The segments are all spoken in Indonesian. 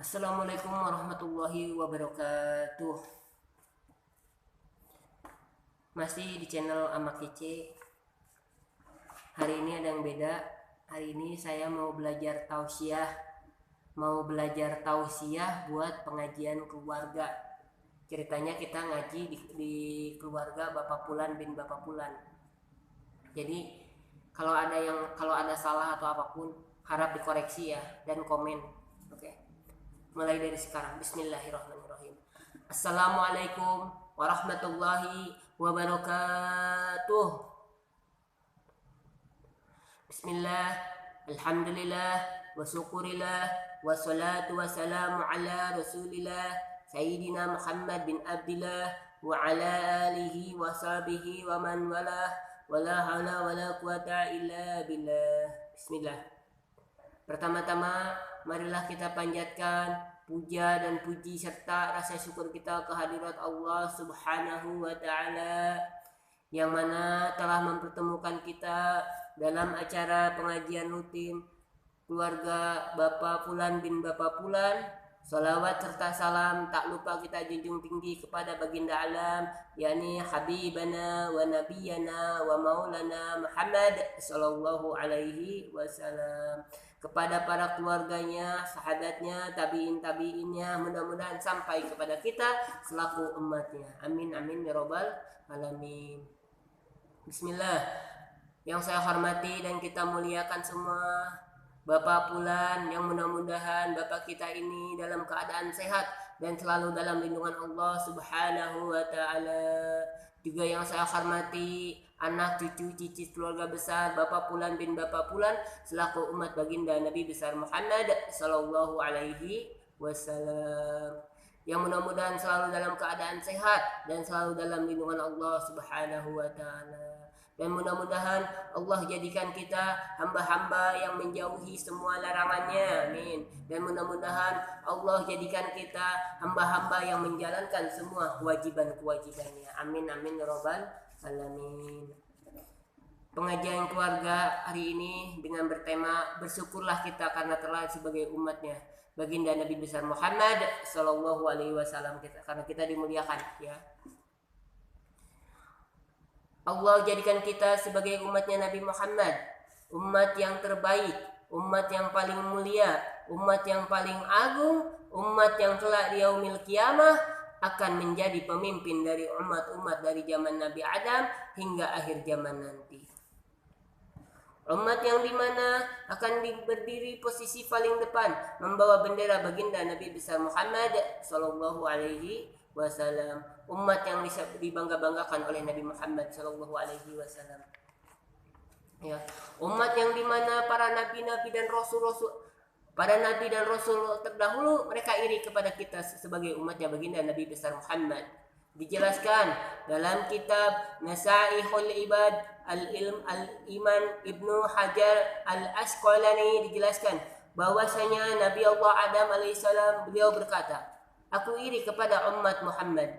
Assalamualaikum warahmatullahi wabarakatuh. Masih di channel Ama Kece. Hari ini ada yang beda. Hari ini saya mau belajar tausiah. Buat pengajian keluarga. Ceritanya kita ngaji di keluarga Bapak Pulan bin Bapak Pulan. Jadi kalau ada salah atau apapun harap dikoreksi ya dan komen. Oke. Mulai dari sekarang. Bismillahirrahmanirrahim. Assalamualaikum warahmatullahi wabarakatuh. Bismillah, alhamdulillah, wa syukurillah, wassalatu wassalamu ala rasulillah Sayyidina Muhammad bin Abdillah wa ala alihi wa sahbihi wa man walah, wala hawla wala quwata illa billah. Bismillah. Pertama-tama marilah kita panjatkan puja dan puji serta rasa syukur kita kehadirat Allah Subhanahu wa Ta'ala yang mana telah mempertemukan kita dalam acara pengajian rutin keluarga Bapak Pulan bin Bapak Pulan. Salawat serta salam tak lupa kita junjung tinggi kepada baginda alam, yakni Habibana wa Nabiyana wa Maulana Muhammad sallallahu alaihi wasallam, kepada para keluarganya, sahabatnya, tabi'innya, mudah-mudahan sampai kepada kita selaku umatnya. Amin amin ya robbal alamin. Bismillah. Yang saya hormati dan kita muliakan semua Bapak Pulan, yang mudah-mudahan Bapak kita ini dalam keadaan sehat dan selalu dalam lindungan Allah Subhanahu wa Ta'ala. Juga yang saya hormati anak cucu cicit keluarga besar Bapak Pulan bin Bapak Pulan selaku umat baginda Nabi besar Muhammad sallallahu alaihi wasallam, yang mudah-mudahan selalu dalam keadaan sehat dan selalu dalam lindungan Allah Subhanahu wa Ta'ala. Dan mudah-mudahan Allah jadikan kita hamba-hamba yang menjauhi semua larangannya. Amin. Dan mudah-mudahan Allah jadikan kita hamba-hamba yang menjalankan semua kewajiban-kewajibannya. Amin amin ya robbal alamin. Pengajian keluarga hari ini dengan bertema bersyukurlah kita karena telah sebagai umatnya baginda Nabi besar Muhammad sallallahu alaihi wasallam, karena kita dimuliakan ya. Allah jadikan kita sebagai umatnya Nabi Muhammad, umat yang terbaik, umat yang paling mulia, umat yang paling agung, umat yang kelak di yaumil qiyamah akan menjadi pemimpin dari umat-umat dari zaman Nabi Adam hingga akhir zaman nanti. Umat yang dimana akan berdiri posisi paling depan membawa bendera baginda Nabi besar Muhammad sallallahu alaihi wasallam, umat yang dibangga-banggakan oleh Nabi Muhammad sallallahu alaihi wasallam. Ya, umat yang dimana para nabi-nabi dan rasul-rasul, para nabi dan rasul terdahulu mereka iri kepada kita sebagai umatnya baginda Nabi besar Muhammad. Dijelaskan dalam kitab Nasaihul Ibad Al-Ilm Al-Iman Ibnu Hajar Al-Asqalani, dijelaskan bahwasanya Nabi Allah Adam alaihissalam beliau berkata, aku iri kepada umat Muhammad.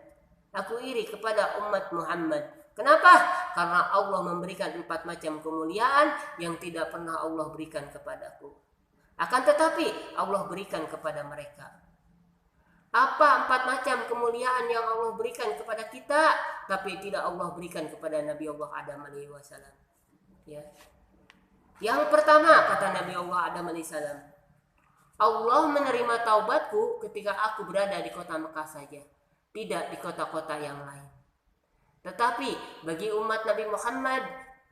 Aku iri kepada umat Muhammad. Kenapa? Karena Allah memberikan 4 macam kemuliaan yang tidak pernah Allah berikan kepadaku. Akan tetapi Allah berikan kepada mereka. Apa 4 macam kemuliaan yang Allah berikan kepada kita, tapi tidak Allah berikan kepada Nabi Allah Adam alaihi wasallam? Ya. Yang pertama kata Nabi Allah Adam alaihi salam, Allah menerima taubatku ketika aku berada di kota Mekah saja, tidak di kota-kota yang lain. Tetapi bagi umat Nabi Muhammad,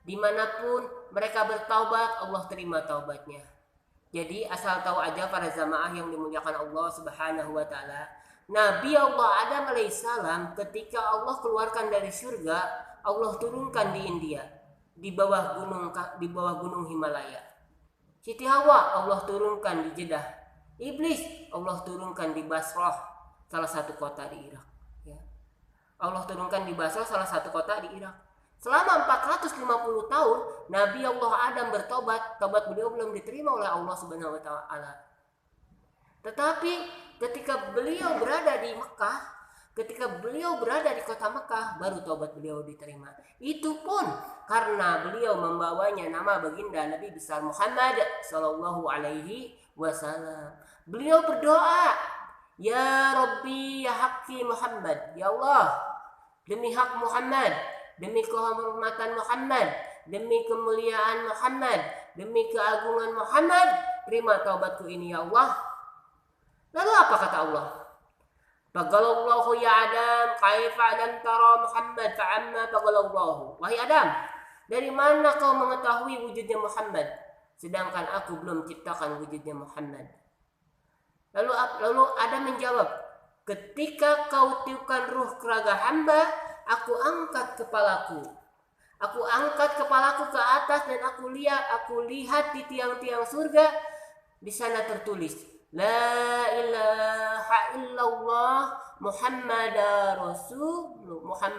dimanapun mereka bertaubat, Allah terima taubatnya. Jadi asal tahu aja para jamaah yang dimuliakan Allah Subhanahu wa Ta'ala, Nabi Allah Adam alaihissalam ketika Allah keluarkan dari surga, Allah turunkan di India, di bawah gunung Himalaya. Siti Hawa Allah turunkan di Jeddah. Iblis Allah turunkan di Basrah, salah satu kota di Irak. Ya. Allah turunkan di Basrah, salah satu kota di Irak. Selama 450 tahun Nabi Allah Adam bertobat, tobat beliau belum diterima oleh Allah Subhanahu wa Ta'ala. Tetapi ketika beliau berada di Mekah, ketika beliau berada di kota Mekah, baru tobat beliau diterima. Itu pun karena beliau membawanya nama baginda Nabi besar Muhammad sallallahu alaihi wasallam. Beliau berdoa, ya Rabbi ya haqqi Muhammad, ya Allah, demi hak Muhammad, demi kehormatan Muhammad, demi kemuliaan Muhammad, demi keagungan Muhammad, terima taubatku ini ya Allah. Lalu apa kata Allah? Faqalallahu ya Adam, kaifa lam tara Muhammad fa'amma faqalallahu. Wahai Adam, dari mana kau mengetahui wujudnya Muhammad, sedangkan aku belum ciptakan wujudnya Muhammad? Lalu Adam menjawab, ketika kau tiupkan ruh ke raga hamba, aku angkat kepalaku. Aku angkat kepalaku ke atas dan aku lihat di tiang-tiang surga, di sana tertulis, La ilaha illallah Muhammad Rasulullah.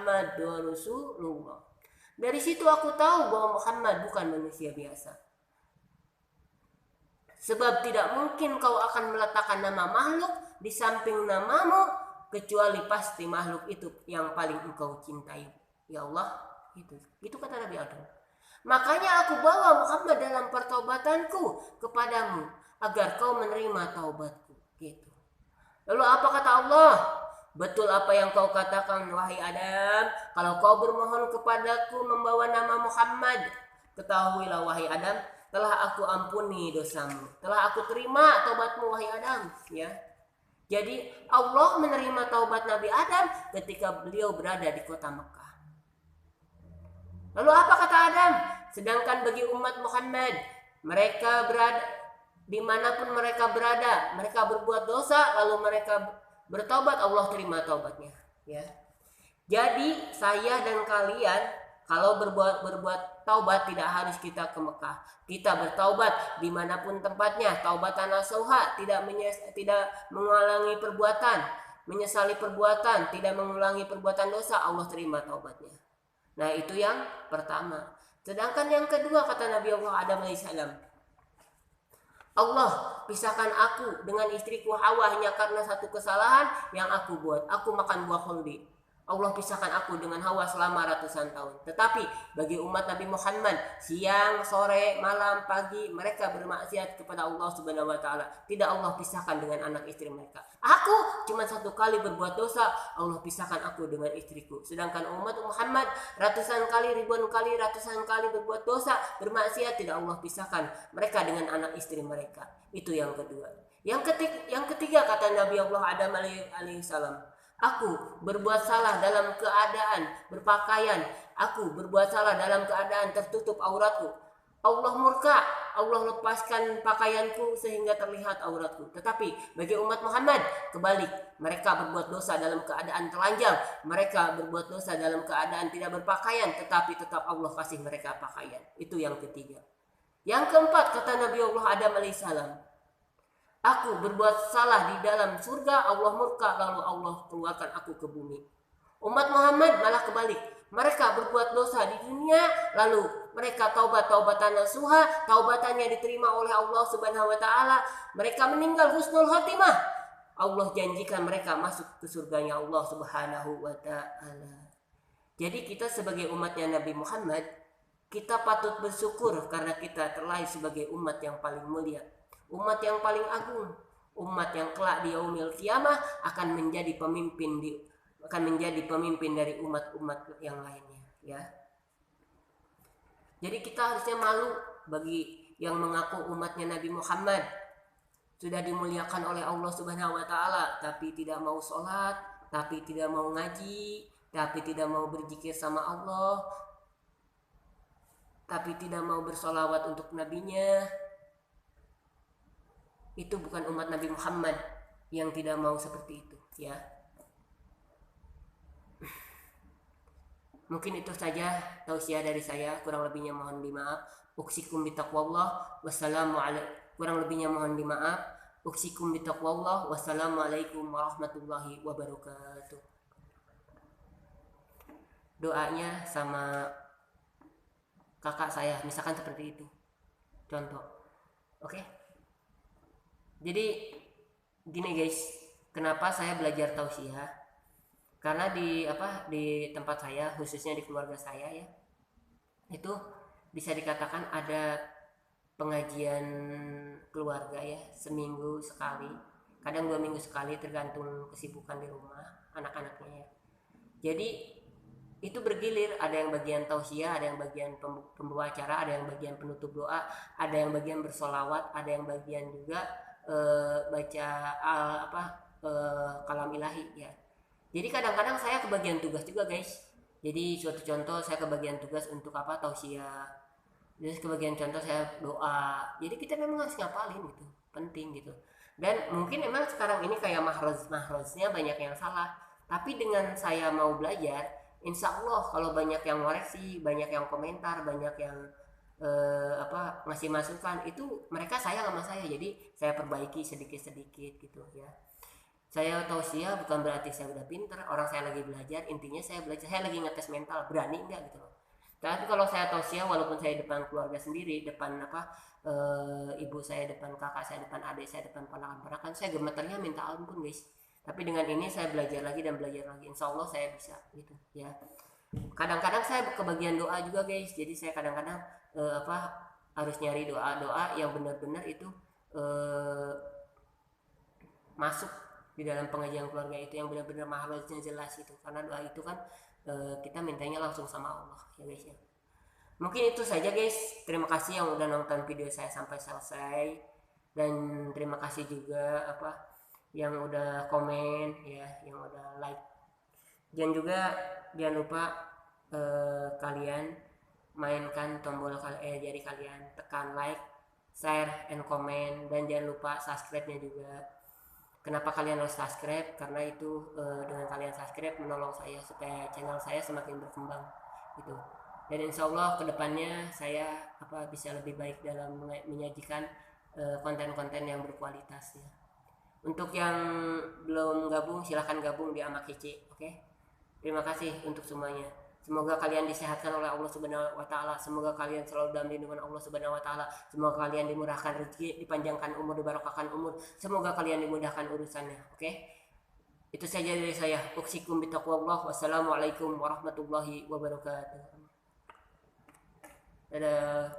Dari situ aku tahu bahwa Muhammad bukan manusia biasa. Sebab tidak mungkin kau akan meletakkan nama makhluk di samping namamu, kecuali pasti makhluk itu yang paling engkau cintai. Ya Allah, itu kata Nabi Adam. Makanya aku bawa Muhammad dalam pertaubatanku kepadamu, agar kau menerima taubatku. Gitu. Lalu apa kata Allah? Betul apa yang kau katakan, wahai Adam. Kalau kau bermohon kepadaku membawa nama Muhammad, ketahuilah wahai Adam, telah aku ampuni dosamu, telah aku terima taubatmu wahai Adam. Ya. Jadi Allah menerima taubat Nabi Adam ketika beliau berada di kota Mekah. Lalu apa kata Adam? Sedangkan bagi umat Muhammad, mereka berada dimanapun mereka berada, mereka berbuat dosa, lalu mereka bertaubat, Allah terima taubatnya. Ya. Jadi saya dan kalian kalau berbuat taubat tidak harus kita ke Mekah. Kita bertaubat dimanapun tempatnya. Taubatan nasuha, tidak mengulangi perbuatan, menyesali perbuatan, tidak mengulangi perbuatan dosa, Allah terima taubatnya. Nah itu yang pertama. Sedangkan yang kedua kata Nabi Allah Adam alaihissalam, Allah pisahkan aku dengan istriku Hawa hanya karena satu kesalahan yang aku buat. Aku makan buah khuldi. Allah pisahkan aku dengan Hawa selama ratusan tahun. Tetapi bagi umat Nabi Muhammad, siang, sore, malam, pagi, mereka bermaksiat kepada Allah Subhanahu wa taala. Tidak Allah pisahkan dengan anak istri mereka. Aku cuma satu kali berbuat dosa, Allah pisahkan aku dengan istriku. Sedangkan umat Muhammad ratusan kali, ribuan kali, ratusan kali berbuat dosa, bermaksiat, tidak Allah pisahkan mereka dengan anak istri mereka. Itu yang kedua. Yang ketiga kata Nabi Allah Adam alaihissalam, aku berbuat salah dalam keadaan berpakaian. Aku berbuat salah dalam keadaan tertutup auratku. Allah murka. Allah lepaskan pakaianku sehingga terlihat auratku. Tetapi bagi umat Muhammad kebalik. Mereka berbuat dosa dalam keadaan telanjang. Mereka berbuat dosa dalam keadaan tidak berpakaian. Tetapi tetap Allah kasih mereka pakaian. Itu yang ketiga. Yang keempat kata Nabi Allah Adam alaihissalam, aku berbuat salah di dalam surga, Allah murka, lalu Allah keluarkan aku ke bumi. Umat Muhammad malah kebalik. Mereka berbuat dosa di dunia, lalu mereka taubatan nasuha, taubatannya diterima oleh Allah Subhanahu wa taala. Mereka meninggal husnul khotimah. Allah janjikan mereka masuk ke surganya Allah Subhanahu wa taala. Jadi kita sebagai umatnya Nabi Muhammad, kita patut bersyukur karena kita terlahir sebagai umat yang paling mulia, umat yang paling agung, umat yang kelak di yaumil qiyamah akan menjadi pemimpin dari umat-umat yang lainnya, ya. Jadi kita harusnya malu bagi yang mengaku umatnya Nabi Muhammad, sudah dimuliakan oleh Allah Subhanahu wa taala, tapi tidak mau sholat, tapi tidak mau ngaji, tapi tidak mau berzikir sama Allah, tapi tidak mau bersolawat untuk nabinya. Itu bukan umat Nabi Muhammad yang tidak mau seperti itu, ya. Mungkin itu saja tausiah dari saya, kurang lebihnya mohon dimaaf. Uksikum bitaqwallah. Kurang lebihnya mohon dimaaf. Uksikum bitaqwallah. Wassalamualaikum warahmatullahi wabarakatuh. Doanya sama kakak saya, misalkan seperti itu. Contoh. Oke? Jadi gini guys, kenapa saya belajar tausiah? Karena di tempat saya, khususnya di keluarga saya ya, itu bisa dikatakan ada pengajian keluarga ya, seminggu sekali, kadang 2 minggu sekali, tergantung kesibukan di rumah anak-anaknya ya. Jadi itu bergilir, ada yang bagian tausiah, ada yang bagian pembawa acara, ada yang bagian penutup doa, ada yang bagian bersolawat, ada yang bagian juga baca kalam ilahi ya. Jadi kadang-kadang saya kebagian tugas juga guys. Jadi suatu contoh saya kebagian tugas untuk tausiah, jadi kebagian contoh saya doa. Jadi kita memang harus ngapalin gitu, penting gitu. Dan mungkin emang sekarang ini kayak mahroznya banyak yang salah, tapi dengan saya mau belajar, insya Allah kalau banyak yang ngoreksi, banyak yang komentar, banyak yang ngasih masukan, itu mereka sayang sama saya, jadi saya perbaiki sedikit-sedikit gitu ya. Saya tausiah bukan berarti saya udah pinter, orang saya lagi belajar, intinya saya belajar, saya lagi ngetes mental, berani enggak gitu loh. Tapi kalau saya tausiah, walaupun saya depan keluarga sendiri, depan ibu saya, depan kakak saya, depan adik saya, depan ponakan-ponakan, saya gemeternya minta ampun guys. Tapi dengan ini saya belajar lagi dan belajar lagi, insya Allah saya bisa gitu ya. Kadang-kadang saya kebagian doa juga guys, jadi saya kadang-kadang harus nyari doa-doa yang benar-benar itu masuk di dalam pengajian keluarga, itu yang benar-benar mahrajnya jelas itu, karena doa itu kan kita mintanya langsung sama Allah ya guys ya. Mungkin itu saja guys, terima kasih yang udah nonton video saya sampai selesai, dan terima kasih juga yang udah komen ya, yang udah like. Dan juga jangan lupa kalian mainkan tombol jari kalian, tekan like, share, and comment, dan jangan lupa subscribe-nya juga. Kenapa kalian harus subscribe? Karena itu dengan kalian subscribe menolong saya supaya channel saya semakin berkembang gitu. Dan insya Allah kedepannya saya bisa lebih baik dalam menyajikan konten-konten yang berkualitas ya. Untuk yang belum gabung, silahkan gabung di Amak Kece, oke? Terima kasih untuk semuanya. Semoga kalian disehatkan oleh Allah Subhanahu wa taala. Semoga kalian selalu dalam lindungan Allah Subhanahu wa taala. Semoga kalian dimurahkan rezeki, dipanjangkan umur, dibarokahkan umur. Semoga kalian dimudahkan urusannya. Oke? Itu saja dari saya. Uksikum bitaqwallah. Wassalamualaikum warahmatullahi wabarakatuh. Dadah.